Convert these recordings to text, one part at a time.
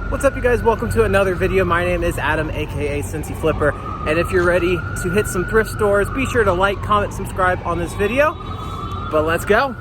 What's up, you guys? Welcome to another video. My name is Adam, aka Cincy Flipper, and if you're ready to hit some thrift stores, be sure to like, comment, subscribe on this video. But let's go.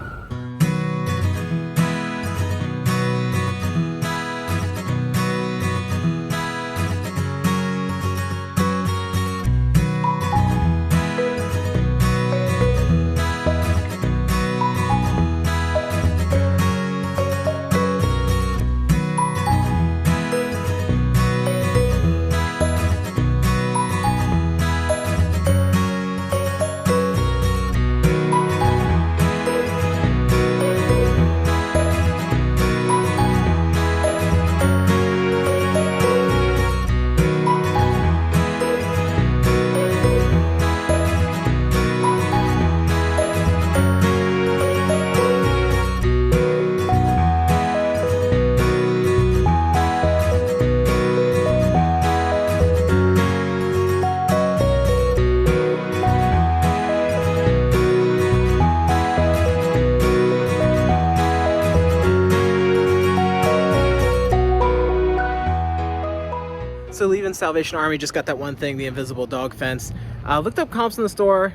So leaving Salvation Army, just got that one thing, the invisible dog fence. Looked up comps in the store.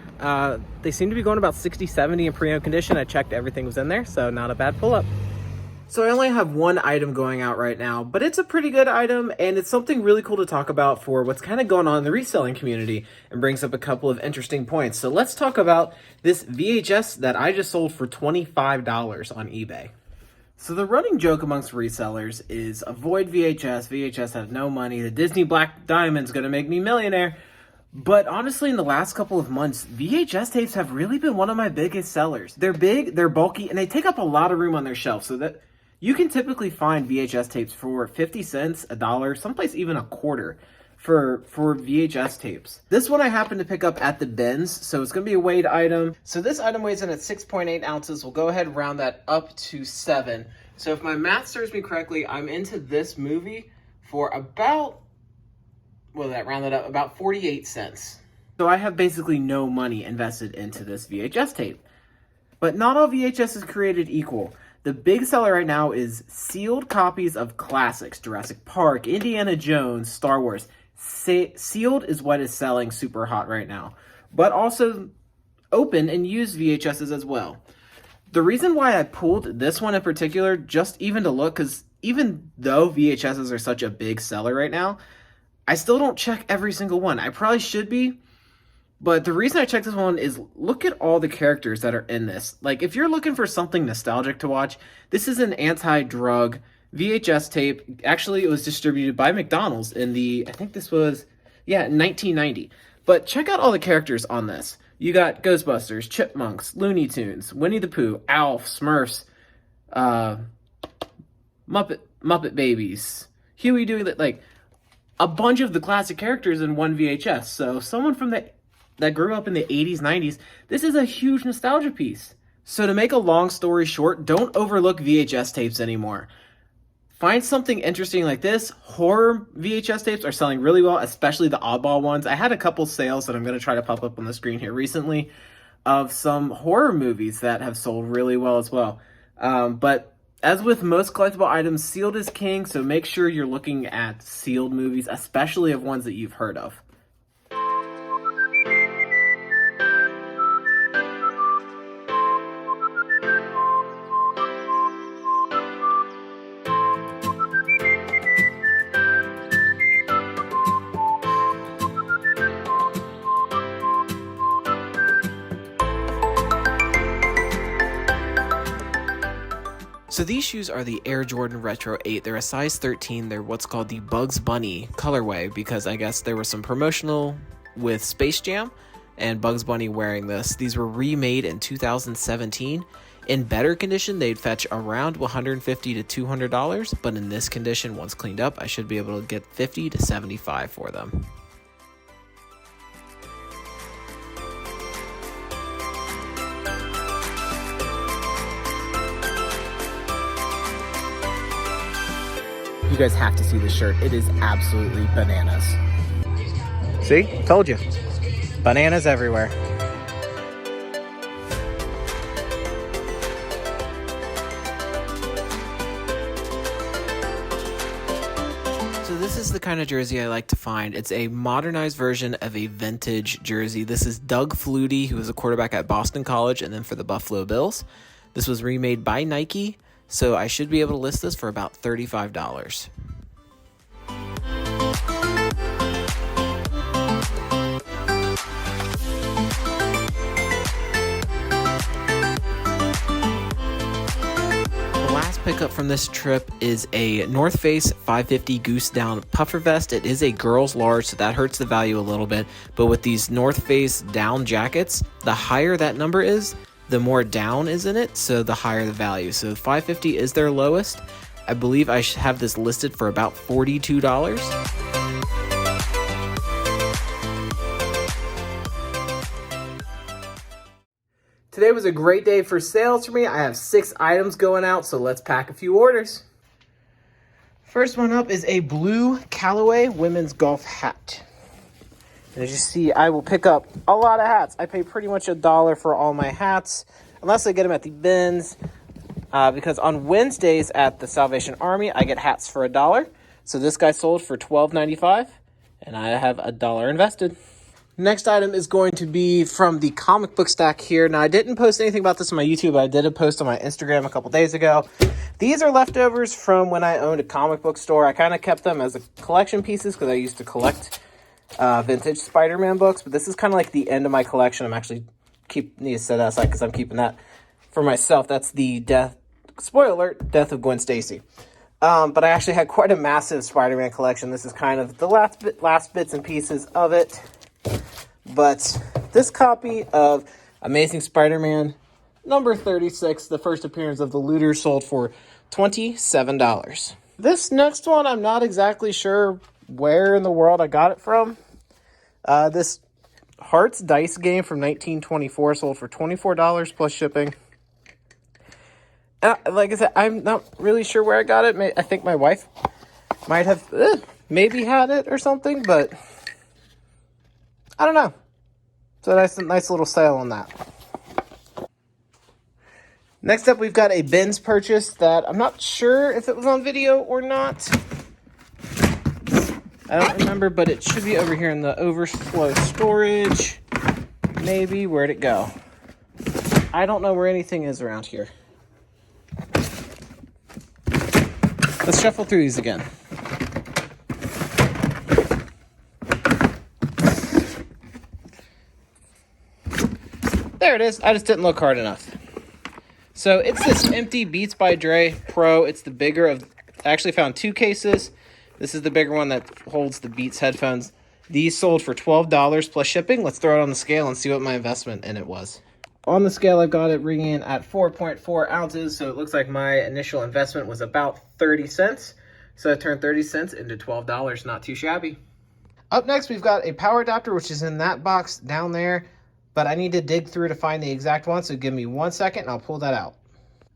They seem to be going about 60, 70 in pre-owned condition. I checked, everything was in there, so not a bad pull-up. So I only have one item going out right now, but it's a pretty good item, and it's something really cool to talk about for what's kind of going on in the reselling community, and brings up a couple of interesting points. So let's talk about this VHS that I just sold for $25 on eBay. So the running joke amongst resellers is avoid VHS. VHS has no money. The Disney Black Diamond's going to make me millionaire. But honestly, in the last couple of months, VHS tapes have really been one of my biggest sellers. They're big, they're bulky, and they take up a lot of room on their shelf. So that you can typically find VHS tapes for 50 cents, $1, someplace even a quarter for VHS tapes. This one I happened to pick up at the bins, so it's going to be a weighed item. So this item weighs in at 6.8 ounces. We'll go ahead and round that up to 7. So if my math serves me correctly, I'm into this movie for about, about 48 cents. So I have basically no money invested into this VHS tape. But not all VHS is created equal. The big seller right now is sealed copies of classics, Jurassic Park, Indiana Jones, Star Wars. Sealed is what is selling super hot right now, but also open and used VHSs as well. The reason why I pulled this one in particular, just even to look, because even though VHSs are such a big seller right now, I still don't check every single one. I probably should be, but the reason I checked this one is look at all the characters that are in this. Like, if you're looking for something nostalgic to watch, this is an anti-drug VHS tape. Actually, it was distributed by McDonald's in I think this was, 1990. But check out all the characters on this. You got Ghostbusters, Chipmunks, Looney Tunes, Winnie the Pooh, Alf, Smurfs, Muppet Babies, Huey, Dewey, like a bunch of the classic characters in one VHS. So someone from that grew up in the 80s, 90s, this is a huge nostalgia piece. So to make a long story short, don't overlook VHS tapes anymore. Find something interesting like this. Horror VHS tapes are selling really well, especially the oddball ones. I had a couple sales that I'm going to try to pop up on the screen here recently of some horror movies that have sold really well as well. But as with most collectible items, sealed is king, so make sure you're looking at sealed movies, especially of ones that you've heard of. So these shoes are the Air Jordan Retro 8. They're a size 13. They're what's called the Bugs Bunny colorway because I guess there was some promotional with Space Jam and Bugs Bunny wearing this. These were remade in 2017. In better condition, they'd fetch around $150 to $200, but in this condition, once cleaned up, I should be able to get $50 to $75 for them. You guys have to see this shirt. It is absolutely bananas. See? Told you. Bananas everywhere. So this is the kind of jersey I like to find. It's a modernized version of a vintage jersey. This is Doug Flutie, who was a quarterback at Boston College and then for the Buffalo Bills. This was remade by Nike, so I should be able to list this for about $35. Pickup from this trip is a North Face 550 Goose Down puffer vest. It is a girl's large, so that hurts the value a little bit. But with these North Face down jackets, the higher that number is, the more down is in it, so the higher the value. So 550 is their lowest. I believe I should have this listed for about $42. Today was a great day for sales for me. I have 6 items going out, so let's pack a few orders. First one up is a blue Callaway women's golf hat. And as you see, I will pick up a lot of hats. I pay pretty much $1 for all my hats, unless I get them at the bins. Because on Wednesdays at the Salvation Army, I get hats for $1. So this guy sold for $12.95, and I have $1 invested. Next item is going to be from the comic book stack here. Now, I didn't post anything about this on my YouTube, but I did a post on my Instagram a couple days ago. These are leftovers from when I owned a comic book store. I kind of kept them as collection pieces because I used to collect vintage Spider-Man books, but this is kind of like the end of my collection. I'm actually need to set that aside because I'm keeping that for myself. That's the spoiler alert, death of Gwen Stacy. But I actually had quite a massive Spider-Man collection. This is kind of the last bits and pieces of it. But this copy of Amazing Spider-Man number 36, the first appearance of the Looter, sold for $27. This next one, I'm not exactly sure where in the world I got it from. This Hearts dice game from 1924 sold for $24 plus shipping. Like I said, I'm not really sure where I got it. I think my wife might have maybe had it or something, but I don't know. So nice little sale on that. Next up, we've got a bins purchase that I'm not sure if it was on video or not. I don't remember, but it should be over here in the overflow storage. Maybe. Where'd it go? I don't know where anything is around here. Let's shuffle through these again. There it is. I just didn't look hard enough. So it's this empty Beats by Dre Pro. It's the bigger of... I actually found 2 cases. This is the bigger one that holds the Beats headphones. These sold for $12 plus shipping. Let's throw it on the scale and see what my investment in it was. On the scale, I've got it ringing in at 4.4 ounces. So it looks like my initial investment was about 30 cents. So I turned 30 cents into $12. Not too shabby. Up next, we've got a power adapter, which is in that box down there. But I need to dig through to find the exact one, so give me 1 second and I'll pull that out.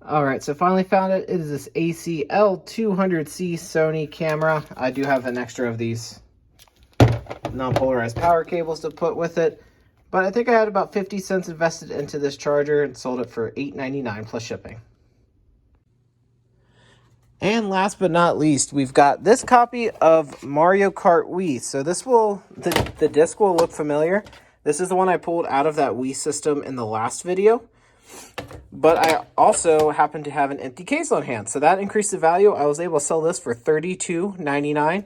All right, so finally found it. It is this ACL200C Sony camera. I do have an extra of these non-polarized power cables to put with it. But I think I had about 50 cents invested into this charger and sold it for $8.99 plus shipping. And last but not least, we've got this copy of Mario Kart Wii. So this the disc will look familiar. This is the one I pulled out of that Wii system in the last video. But I also happen to have an empty case on hand. So that increased the value. I was able to sell this for $32.99.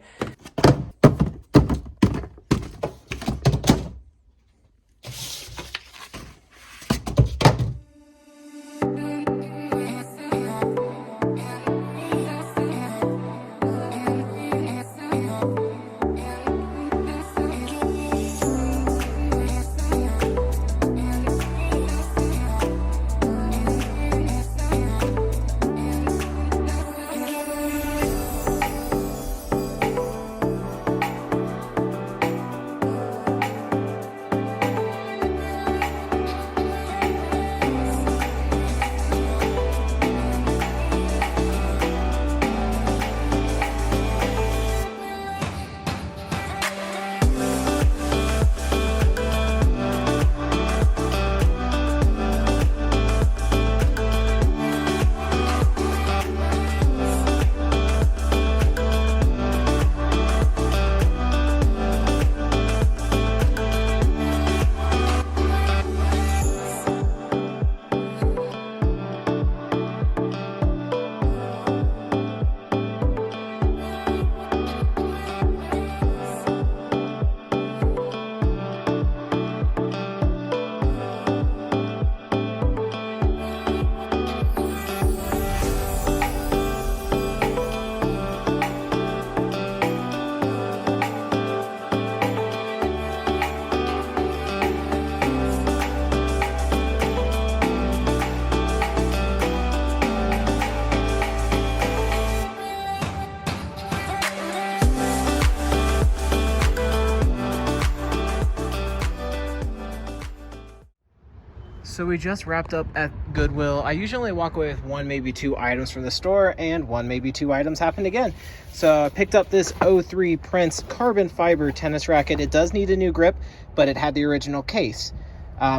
So we just wrapped up at Goodwill. I usually walk away with one, maybe two items from the store, and one, maybe two items happened again. So I picked up this '03 Prince carbon fiber tennis racket. It does need a new grip, but it had the original case.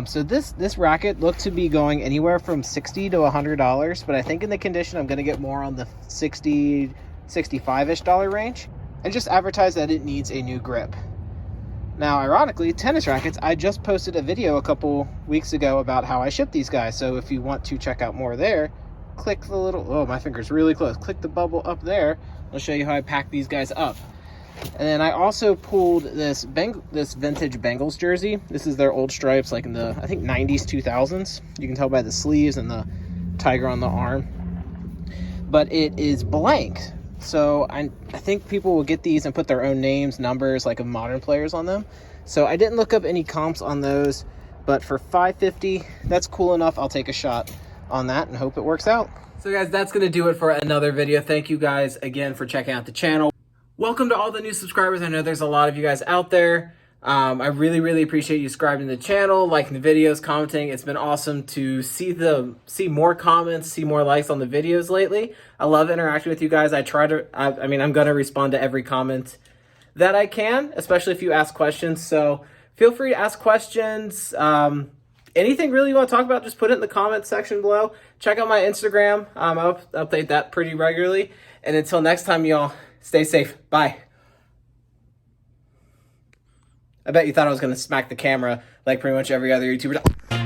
So this racket looked to be going anywhere from $60 to $100, but I think in the condition I'm going to get more on the $60, $65-ish range, and just advertise that it needs a new grip. Now, ironically, tennis rackets, I just posted a video a couple weeks ago about how I ship these guys. So if you want to check out more there, click the little, oh, my finger's really close. Click the bubble up there. I'll show you how I pack these guys up. And then I also pulled this vintage Bengals jersey. This is their old stripes, like in the, I think, 90s, 2000s. You can tell by the sleeves and the tiger on the arm. But it is blank. So I think people will get these and put their own names, numbers, like of modern players on them. So I didn't look up any comps on those, but for $5.50, that's cool enough. I'll take a shot on that and hope it works out. So guys, that's going to do it for another video. Thank you guys again for checking out the channel. Welcome to all the new subscribers. I know there's a lot of you guys out there. I really appreciate you subscribing to the channel, liking the videos, commenting. It's been awesome to see more comments, see more likes on the videos lately. I love interacting with you guys. I'm gonna respond to every comment that I can, especially if you ask questions. So feel free to ask questions. Anything really you want to talk about, just put it in the comment section below. Check out my Instagram. I'll update that pretty regularly. And until next time, y'all, stay safe. Bye. I bet you thought I was going to smack the camera like pretty much every other YouTuber.